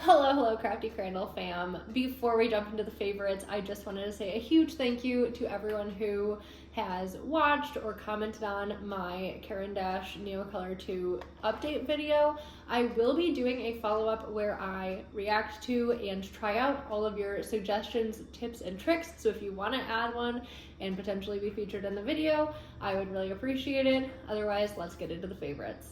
Hello, Crafty Crandall fam. Before we jump into the favorites, I just wanted to say a huge thank you to everyone who has watched or commented on my Caran d'Ache Neocolor 2 update video. I will be doing a follow-up where I react to and try out all of your suggestions, tips, and tricks. So if you want to add one and potentially be featured in the video, I would really appreciate it. Otherwise, let's get into the favorites.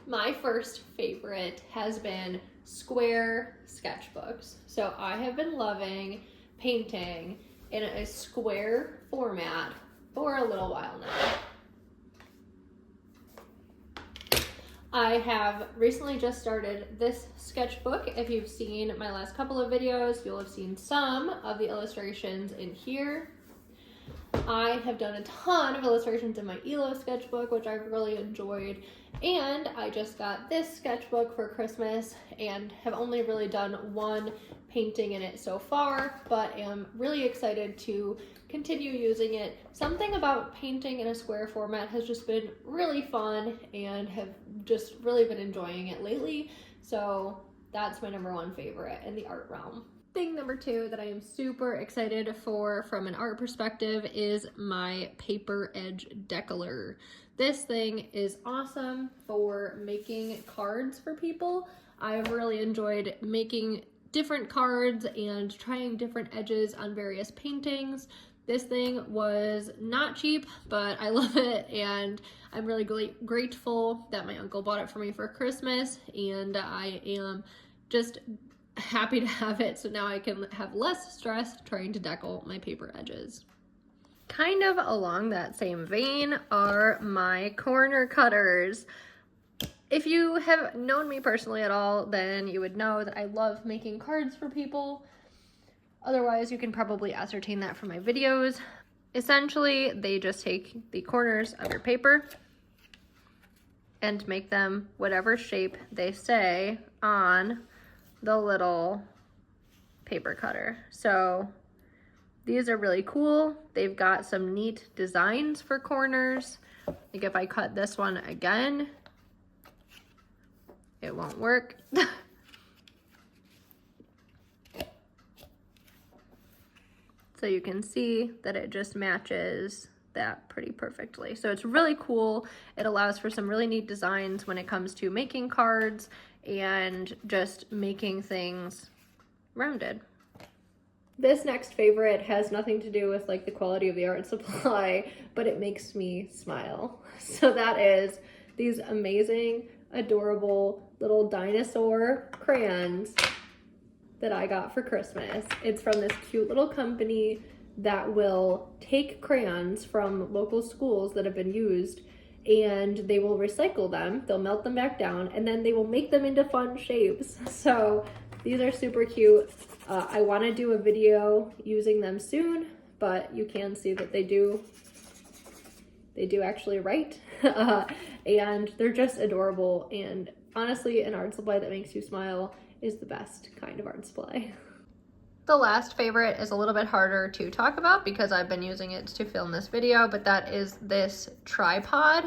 My first favorite has been square sketchbooks. So I have been loving painting in a square format for a little while now. I have recently just started this sketchbook. If you've seen my last couple of videos, you'll have seen some of the illustrations in here. I have done a ton of illustrations in my Illo sketchbook, which I've really enjoyed, and I just got this sketchbook for Christmas and have only really done one painting in it so far, but am really excited to continue using it. Something about painting in a square format has just been really fun and have just really been enjoying it lately, so that's my number one favorite in the art realm. Thing number two that I am super excited for from an art perspective is my Paperage decaler. This thing is awesome for making cards for people. I've really enjoyed making different cards and trying different edges on various paintings. This thing was not cheap, but I love it, and I'm really grateful that my uncle bought it for me for Christmas, and I am just happy to have it, so now I can have less stress trying to decal my paper edges. Kind of along that same vein are my corner cutters. If you have known me personally at all, then you would know that I love making cards for people. Otherwise, you can probably ascertain that from my videos. Essentially, they just take the corners of your paper and make them whatever shape they say on the little paper cutter. So these are really cool. They've got some neat designs for corners. Like if I cut this one again, it won't work. So you can see that it just matches that pretty perfectly. So it's really cool. It allows for some really neat designs when it comes to making cards and just making things rounded. This next favorite has nothing to do with like the quality of the art supply, but it makes me smile. So that is these amazing, adorable little dinosaur crayons that I got for Christmas. It's from this cute little company that will take crayons from local schools that have been used, and they will recycle them. They'll melt them back down, and then they will make them into fun shapes. So these are super cute. I want to do a video using them soon, but you can see that they do actually write. And they're just adorable, and honestly, an art supply that makes you smile is the best kind of art supply. The last favorite is a little bit harder to talk about because I've been using it to film this video, but that is this tripod.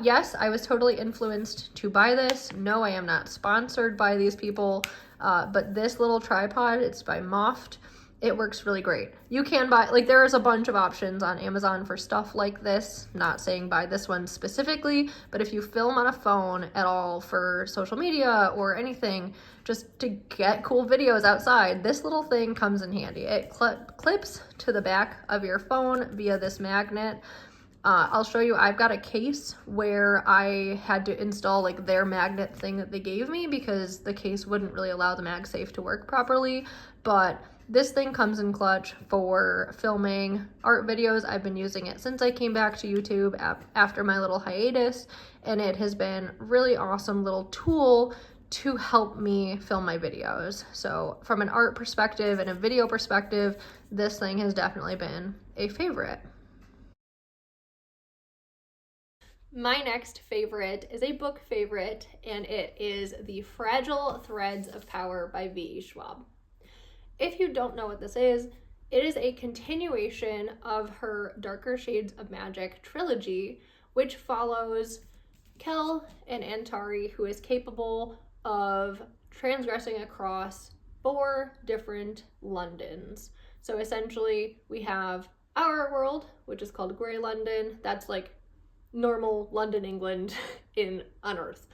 Yes, I was totally influenced to buy this. No, I am not sponsored by these people, but this little tripod, it's by Moft. It works really great. You can buy, like there is a bunch of options on Amazon for stuff like this. Not saying buy this one specifically, but if you film on a phone at all for social media or anything, just to get cool videos outside, this little thing comes in handy. It clips to the back of your phone via this magnet. I'll show you, I've got a case where I had to install like their magnet thing that they gave me because the case wouldn't really allow the MagSafe to work properly, but this thing comes in clutch for filming art videos. I've been using it since I came back to YouTube after my little hiatus, and it has been really awesome little tool to help me film my videos. So from an art perspective and a video perspective, this thing has definitely been a favorite. My next favorite is a book favorite, and it is The Fragile Threads of Power by V.E. Schwab. If you don't know what this is, it is a continuation of her Darker Shades of Magic trilogy, which follows Kel, an Antari who is capable of transgressing across 4 different Londons. So essentially we have our world, which is called Grey London. That's like normal London, England on Earth.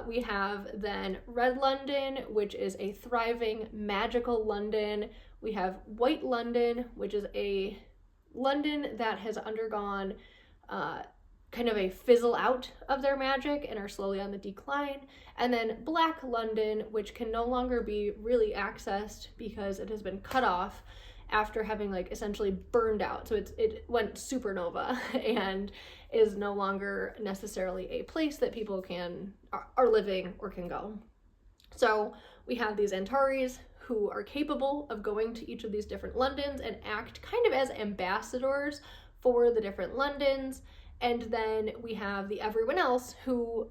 We have then Red London, which is a thriving, magical London. We have White London, which is a London that has undergone kind of a fizzle out of their magic and are slowly on the decline. And then Black London, which can no longer be really accessed because it has been cut off after having like essentially burned out. So it went supernova and is no longer necessarily a place that people are living or can go. So we have these Antares who are capable of going to each of these different Londons and act kind of as ambassadors for the different Londons. And then we have the everyone else who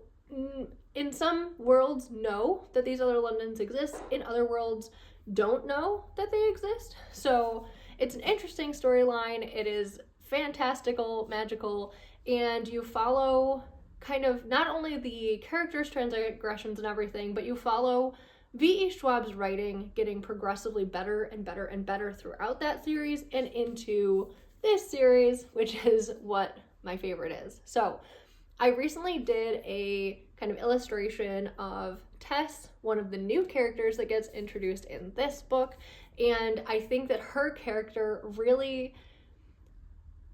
in some worlds know that these other Londons exist, in other worlds don't know that they exist. So it's an interesting storyline. It is fantastical, magical, and you follow kind of not only the characters' transgressions and everything, but you follow V.E. Schwab's writing getting progressively better and better and better throughout that series and into this series, which is what my favorite is. So I recently did a kind of illustration of Tess, one of the new characters that gets introduced in this book, and I think that her character really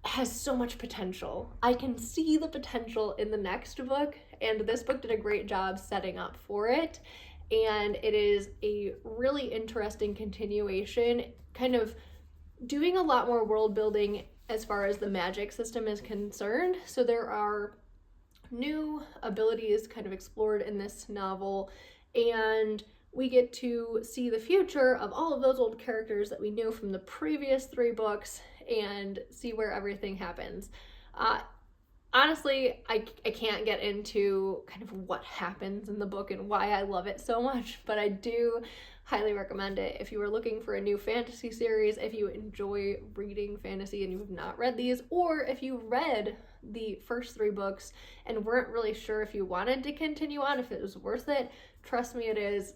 has so much potential. I can see the potential in the next book, and this book did a great job setting up for it, and it is a really interesting continuation, kind of doing a lot more world building as far as the magic system is concerned. So there are new abilities kind of explored in this novel, and we get to see the future of all of those old characters that we knew from the previous 3 books and see where everything happens. Honestly, I can't get into kind of what happens in the book and why I love it so much, but I do highly recommend it if you are looking for a new fantasy series, if you enjoy reading fantasy and you have not read these, or if you read the first 3 books and weren't really sure if you wanted to continue on, if it was worth it. Trust me, it is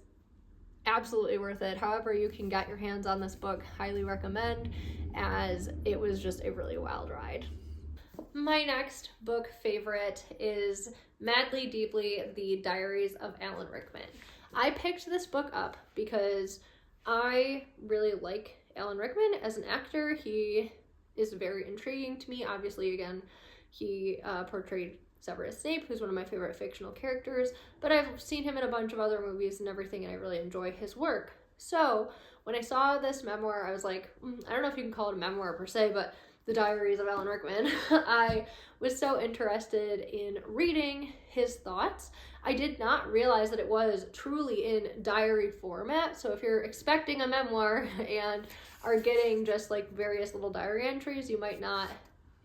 absolutely worth it. However you can get your hands on this book, highly recommend, as it was just a really wild ride. My next book favorite is Madly Deeply, The Diaries of Alan Rickman. I picked this book up because I really like Alan Rickman as an actor. He is very intriguing to me. Obviously, again, he portrayed Severus Snape, who's one of my favorite fictional characters, but I've seen him in a bunch of other movies and everything, and I really enjoy his work. So when I saw this memoir, I was like, I don't know if you can call it a memoir per se, but The Diaries of Alan Rickman. I was so interested in reading his thoughts. I did not realize that it was truly in diary format. So if you're expecting a memoir and are getting just like various little diary entries, you might not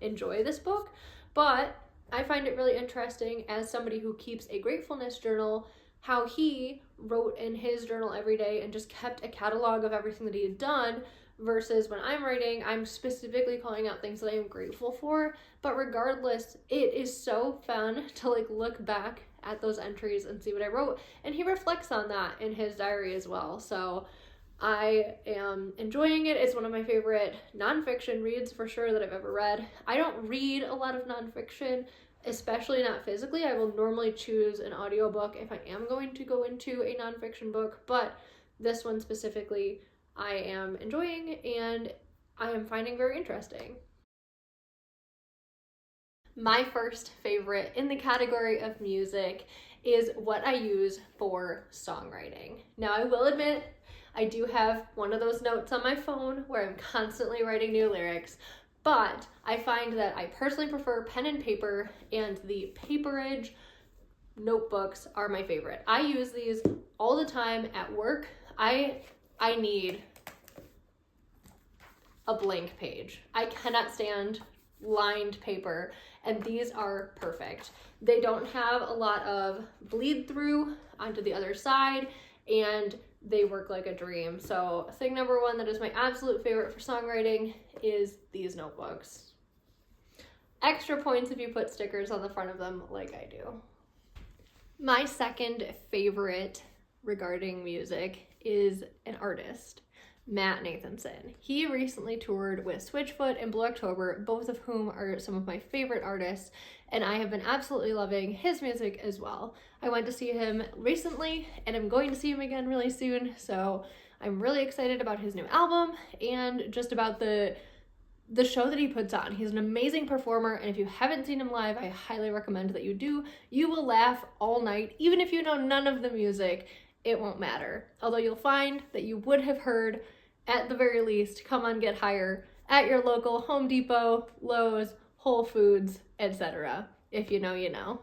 enjoy this book. But I find it really interesting as somebody who keeps a gratefulness journal, how he wrote in his journal every day and just kept a catalog of everything that he had done, versus when I'm writing, I'm specifically calling out things that I am grateful for. But regardless, it is so fun to like look back at those entries and see what I wrote. And he reflects on that in his diary as well. So I am enjoying it. It's one of my favorite nonfiction reads for sure that I've ever read. I don't read a lot of nonfiction, especially not physically. I will normally choose an audiobook if I am going to go into a nonfiction book, but this one specifically I am enjoying and I am finding very interesting. My first favorite in the category of music is what I use for songwriting. Now, I will admit, I do have one of those notes on my phone where I'm constantly writing new lyrics, but I find that I personally prefer pen and paper, and the Paperage notebooks are my favorite. I use these all the time at work. I need a blank page. I cannot stand lined paper, and these are perfect. They don't have a lot of bleed through onto the other side, and they work like a dream. So thing number 1 that is my absolute favorite for songwriting is these notebooks. extra points if you put stickers on the front of them like I do. My second favorite regarding music is an artist, Matt Nathanson. He recently toured with Switchfoot and Blue October, both of whom are some of my favorite artists, and I have been absolutely loving his music as well. I went to see him recently, and I'm going to see him again really soon, so I'm really excited about his new album and just about the show that he puts on. He's an amazing performer, and if you haven't seen him live, I highly recommend that you do. You will laugh all night, even if you know none of the music. It won't matter. Although you'll find that you would have heard, at the very least, Come On Get Higher at your local Home Depot, Lowe's, Whole Foods, etc. If you know, you know.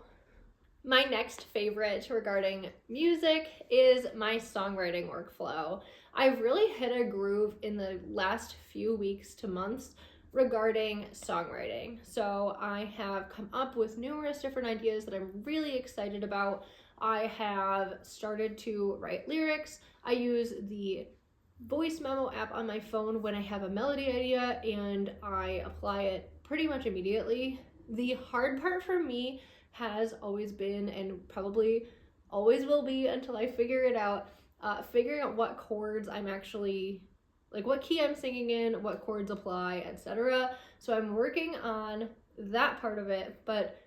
My next favorite regarding music is my songwriting workflow. I've really hit a groove in the last few weeks to months regarding songwriting. So I have come up with numerous different ideas that I'm really excited about. I have started to write lyrics. I use the voice memo app on my phone when I have a melody idea, and I apply it pretty much immediately. The hard part for me has always been, and probably always will be until I figure it out, figuring out what chords I'm actually, like what key I'm singing in, what chords apply, etc. So I'm working on that part of it, but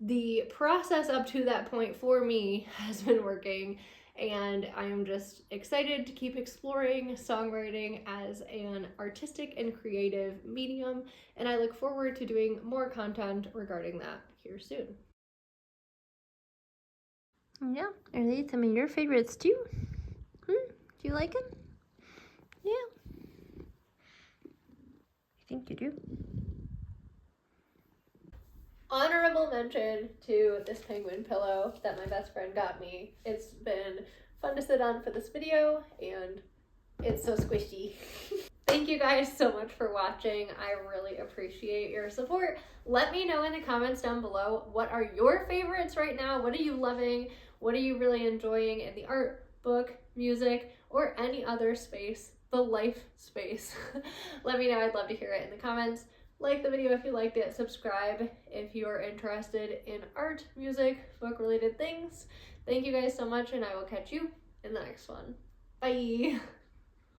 the process up to that point for me has been working, and I'm just excited to keep exploring songwriting as an artistic and creative medium, and I look forward to doing more content regarding that here soon. Yeah, are these some of your favorites too? Do you like them? Yeah. I think you do. Honorable mention to this penguin pillow that my best friend got me. It's been fun to sit on for this video, and it's so squishy. Thank you guys so much for watching. I really appreciate your support. Let me know in the comments down below, what are your favorites right now? What are you loving? What are you really enjoying in the art, book, music, or any other space, the life space? Let me know. I'd love to hear it in the comments. Like the video if you liked it, subscribe if you are interested in art, music, book related things. Thank you guys so much, and I will catch you in the next one. Bye!